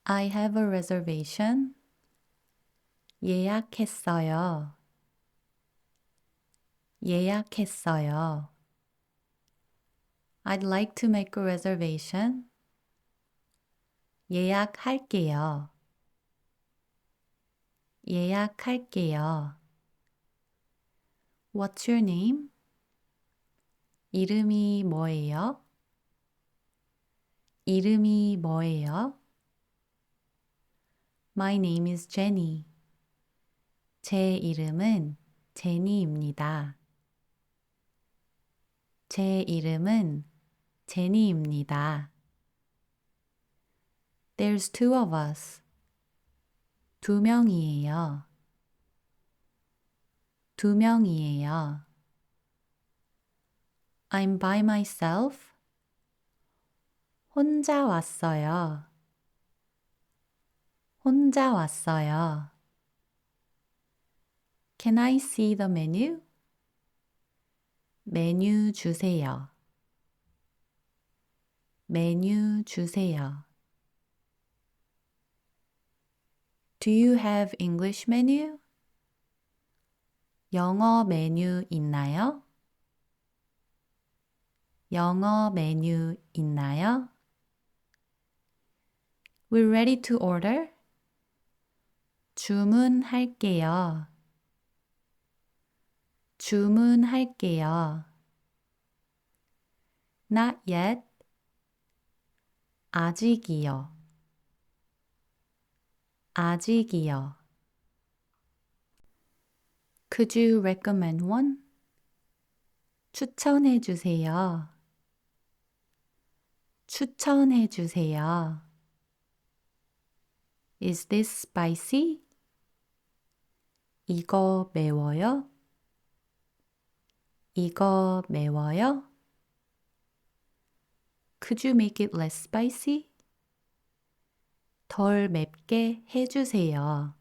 I have a reservation. 예약했어요. 예약했어요. I'd like to make a reservation. 예약할게요. 예약할게요. What's your name? 이름이 뭐예요? 이름이 뭐예요? My name is Jenny. 제 이름은 제니입니다. 제 이름은 제니입니다. There's two of us. 두 명이에요. 두 명이에요. I'm by myself. 혼자 왔어요. 혼자 왔어요. Can I see the menu? 메뉴 주세요. 메뉴 주세요. Do you have English menu? 영어 메뉴 있나요? 영어 메뉴 있나요? We're ready to order. 주문할게요. 주문할게요. Not yet. 아직이요. 아직이요. Could you recommend one? 추천해 주세요. 추천해 주세요. Is this spicy? 이거 매워요? 이거 매워요? Could you make it less spicy? 덜 맵게 해주세요.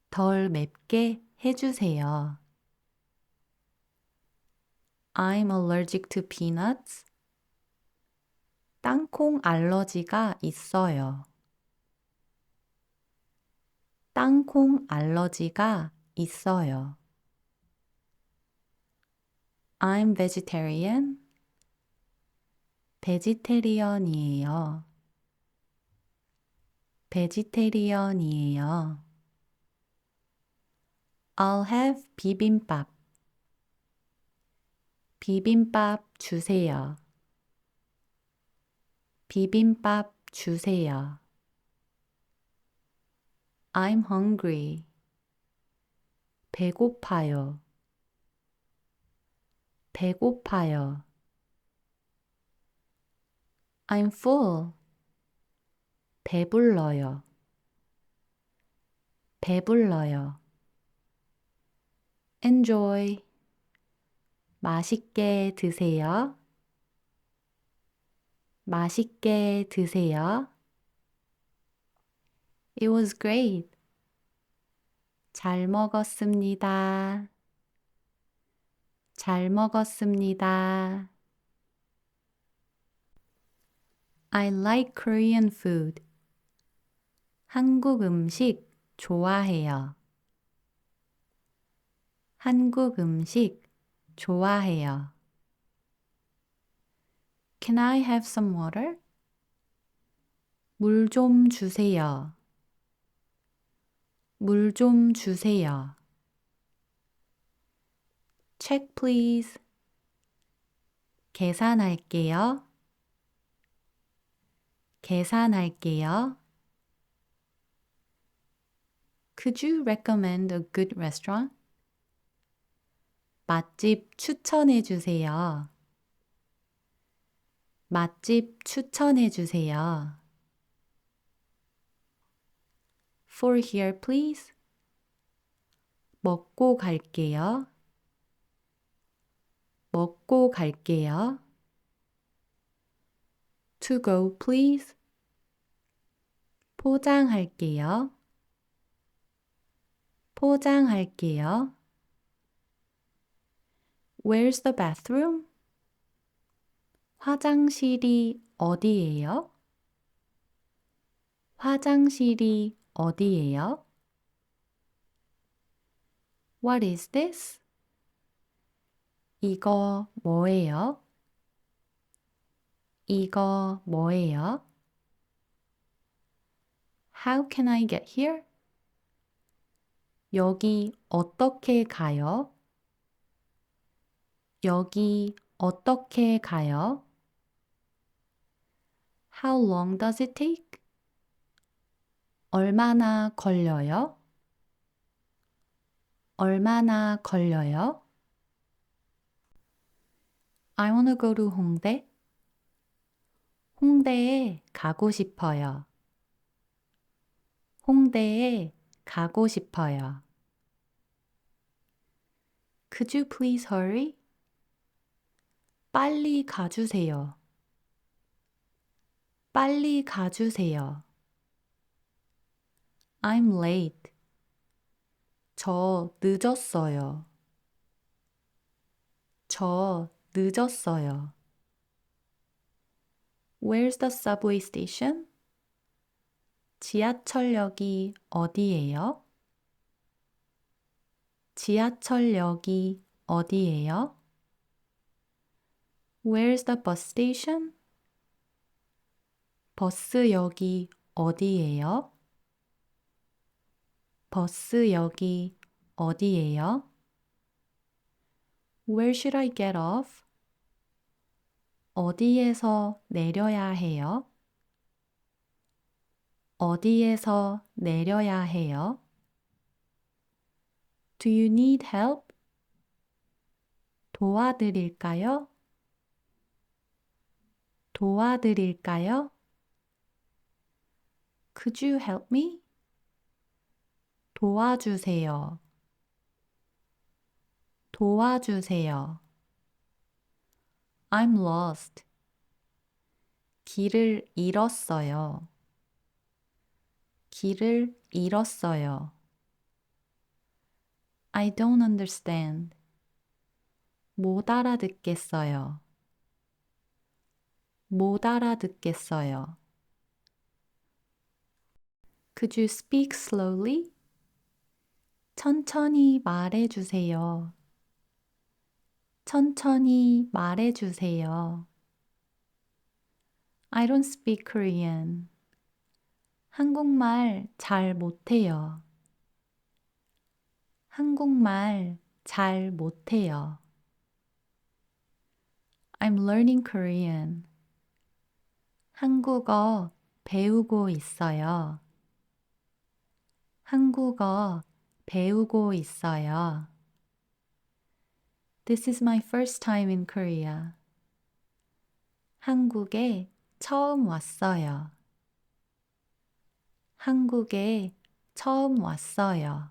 덜 맵게 해주세요. I'm allergic to peanuts. 땅콩 알러지가 있어요. 땅콩 알러지가 있어요. I'm vegetarian. 베지테리언이에요. 베지테리언이에요. I'll have 비빔밥. 비빔밥 주세요. 비빔밥 주세요. I'm hungry. 배고파요. 배고파요. I'm full. 배불러요. 배불러요. Enjoy. 맛있게 드세요. 맛있게 드세요. It was great. 잘 먹었습니다. 잘 먹었습니다. I like Korean food. 한국 음식 좋아해요. 한국 음식 좋아해요. Can I have some water? 물 좀 주세요. 물 좀 주세요. Check please. 계산할게요. 계산할게요. Could you recommend a good restaurant? 맛집 추천해 주세요. 맛집 추천해 주세요. For here, please. 먹고 갈게요. 먹고 갈게요. To go, please. 포장할게요. 포장할게요. Where's the bathroom? 화장실이 어디예요? 화장실이 어디예요? What is this? 이거 뭐예요? 이거 뭐예요? How can I get here? 여기 어떻게 가요? 여기 어떻게 가요? How long does it take? 얼마나 걸려요? 얼마나 걸려요? I wanna go to 홍대. 홍대에 가고 싶어요. 홍대에 가고 싶어요. Could you please hurry? 빨리 가주세요. 빨리 가주세요. I'm late. 저 늦었어요. 저 늦었어요. Where's the subway station? 지하철역이 어디예요? 지하철역이 어디예요? Where's the bus station? 버스역이 어디예요? 버스역이 어디예요? Where should I get off? 어디에서 내려야 해요? 어디에서 내려야 해요? Do you need help? 도와드릴까요? 도와드릴까요? Could you help me? 도와주세요. 도와주세요. I'm lost. 길을 잃었어요. 길을 잃었어요. I don't understand. 못 알아듣겠어요. 못 알아듣겠어요. Could you speak slowly? 천천히 말해주세요. 천천히 말해주세요. I don't speak Korean. 한국말 잘 못해요. 한국말 잘 못해요. I'm learning Korean. 한국어 배우고 있어요. 한국어 배우고 있어요. This is my first time in Korea. 한국에 처음 왔어요. 한국에 처음 왔어요.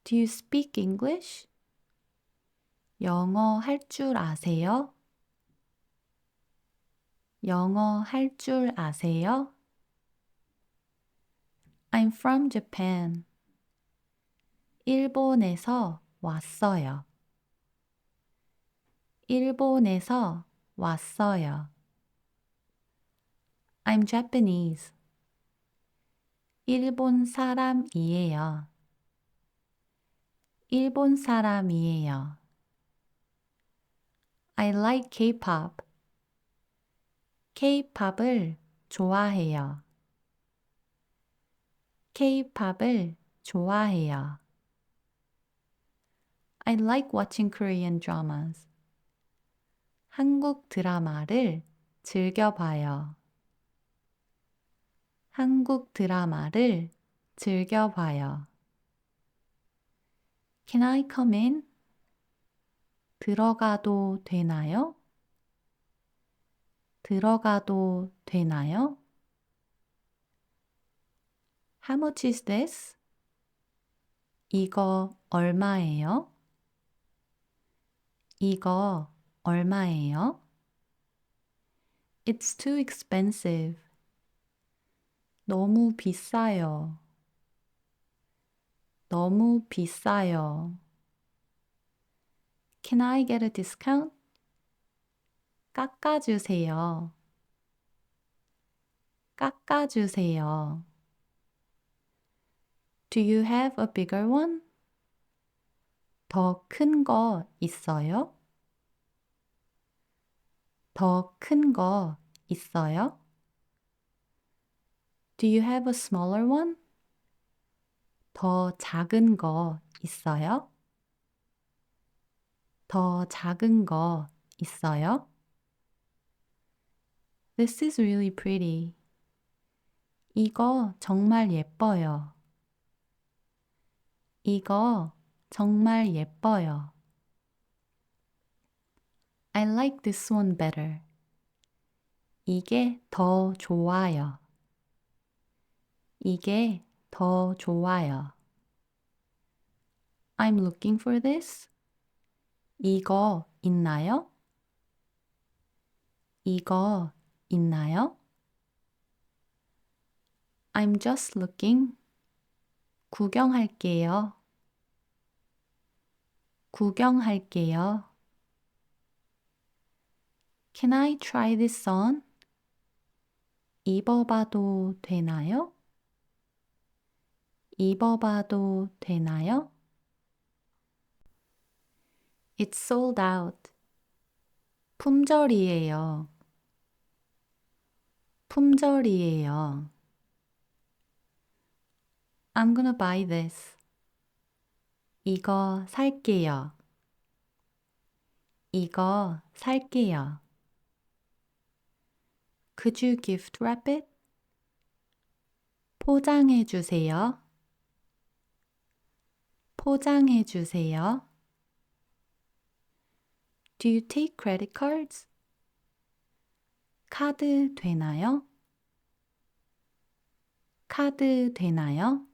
Do you speak English? 영어 할 줄 아세요? 영어 할 줄 아세요? I'm from Japan. 일본에서 왔어요. 일본에서 왔어요. I'm Japanese. 일본 사람이에요. 일본 사람이에요. I like K-pop. K-pop을 좋아해요. K-pop을 좋아해요. I like watching Korean dramas. 한국 드라마를 즐겨봐요. 한국 드라마를 즐겨봐요. Can I come in? 들어가도 되나요? 들어가도 되나요? How much is this? 이거 얼마예요? 이거 얼마예요? It's too expensive. 너무 비싸요. 너무 비싸요. Can I get a discount? 깎아주세요. 깎아주세요. Do you have a bigger one? 더 큰 거 있어요? 더 큰 거 있어요? Do you have a smaller one? 더 작은 거 있어요? 더 작은 거 있어요? This is really pretty. 이거 정말 예뻐요. 이거 정말 예뻐요. I like this one better. 이게 더 좋아요. 이게 더 좋아요. I'm looking for this. 이거 있나요? 이거 있나요? I'm just looking. 구경할게요. 구경할게요. Can I try this on? 입어봐도 되나요? 입어봐도 되나요? It's sold out. 품절이에요. 품절이에요. I'm gonna buy this. 이거 살게요. 이거 살게요. Could you gift wrap it? 포장해 주세요. 포장해 주세요. Do you take credit cards? 카드 되나요? 카드 되나요?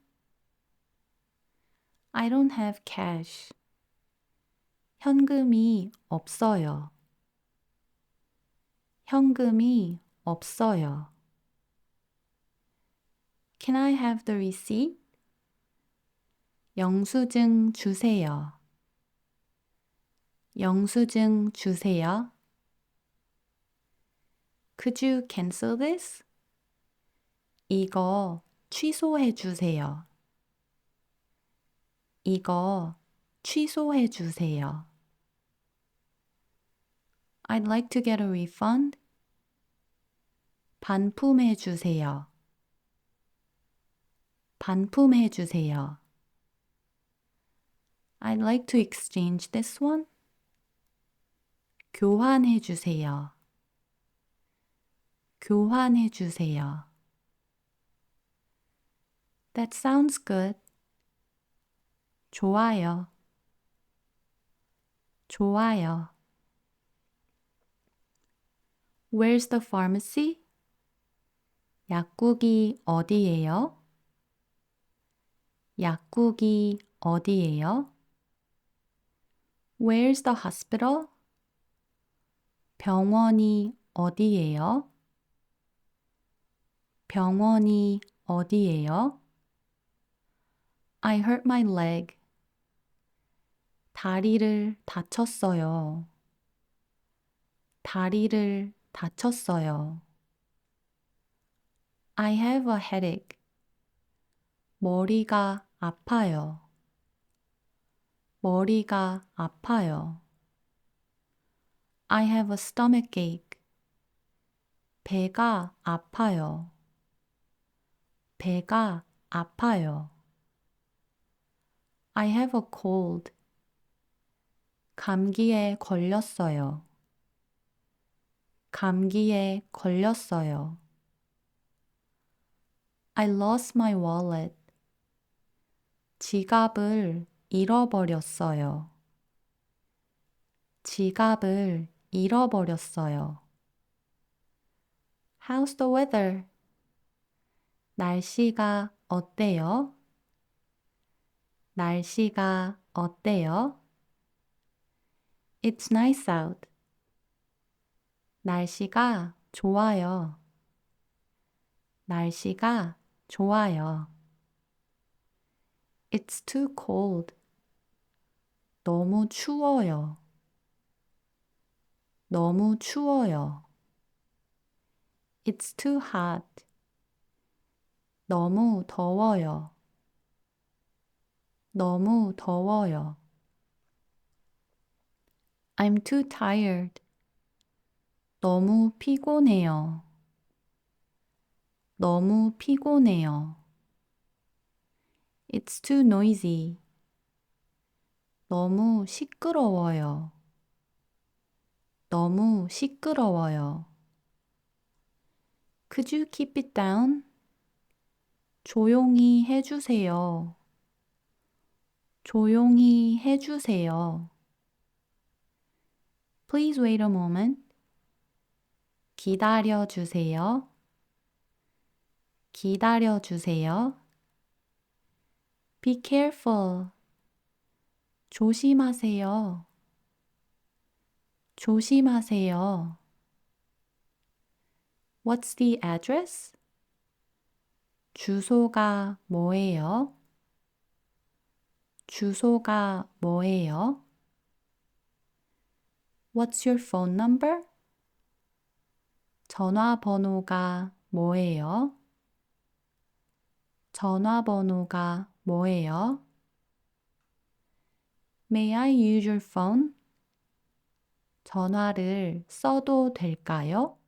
I don't have cash. 현금이 없어요. 현금이 없어요. Can I have the receipt? 영수증 주세요. 영수증 주세요. Could you cancel this? 이거 취소해 주세요. 이거 취소해 주세요. I'd like to get a refund. 반품해 주세요. 반품해 주세요. I'd like to exchange this one. 교환해 주세요. 교환해 주세요. That sounds good. 좋아요. 좋아요. Where's the pharmacy? 약국이 어디예요? 약국이 어디예요? Where's the hospital? 병원이 어디예요? 병원이 어디예요? I hurt my leg. 다리를 다쳤어요. 다리를 다쳤어요. I have a headache. 머리가 아파요. 머리가 아파요. I have a stomachache. 배가 아파요. 배가 아파요. I have a cold. 감기에 걸렸어요. 감기에 걸렸어요. I lost my wallet. 지갑을 잃어버렸어요. 지갑을 잃어버렸어요. How's the weather? 날씨가 어때요? 날씨가 어때요? It's nice out. 날씨가 좋아요. 날씨가 좋아요. It's too cold. 너무 추워요. 너무 추워요. It's too hot. 너무 더워요. 너무 더워요. I'm too tired. 너무 피곤해요. 너무 피곤해요. It's too noisy. 너무 시끄러워요. 너무 시끄러워요. Could you keep it down? 조용히 해주세요. 조용히 해주세요. Please wait a moment. 기다려 주세요. 기다려 주세요. Be careful. 조심하세요. 조심하세요. What's the address? 주소가 뭐예요? 주소가 뭐예요? What's your phone number? 전화번호가 뭐예요? 전화번호가 뭐예요? May I use your phone? 전화를 써도 될까요?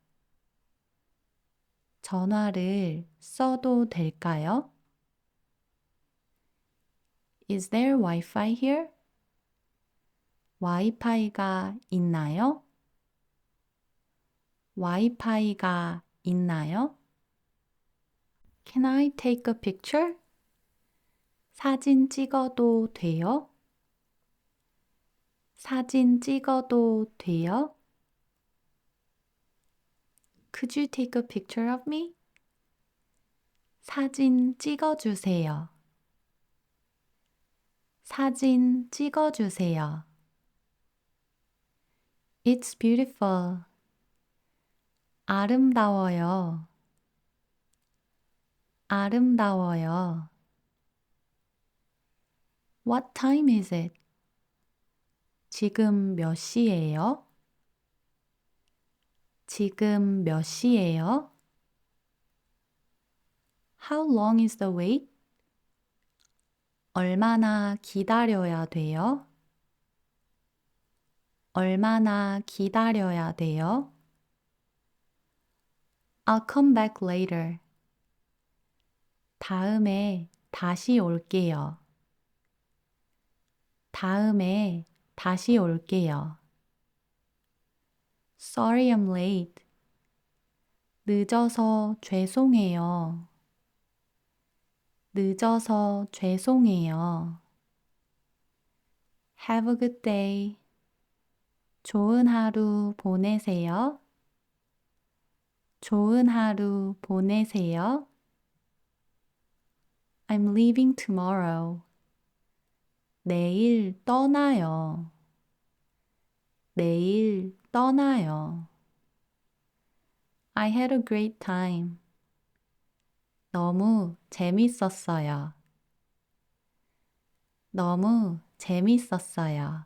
전화를 써도 될까요? Is there Wi-Fi here? 와이파이가 있나요? 와이파이가 있나요? Can I take a picture? 사진 찍어도 돼요? 사진 찍어도 돼요? Could you take a picture of me? 사진 찍어주세요. 사진 찍어주세요. It's beautiful. 아름다워요. 아름다워요. What time is it? 지금 몇 시예요? 지금 몇 시예요? How long is the wait? 얼마나 기다려야 돼요? 얼마나 기다려야 돼요? I'll come back later. 다음에 다시 올게요. 다음에 다시 올게요. Sorry I'm late. 늦어서 죄송해요. 늦어서 죄송해요. Have a good day. 좋은 하루 보내세요. 좋은 하루 보내세요. I'm leaving tomorrow. 내일 떠나요. 내일 떠나요. I had a great time. 너무 재밌었어요. 너무 재밌었어요.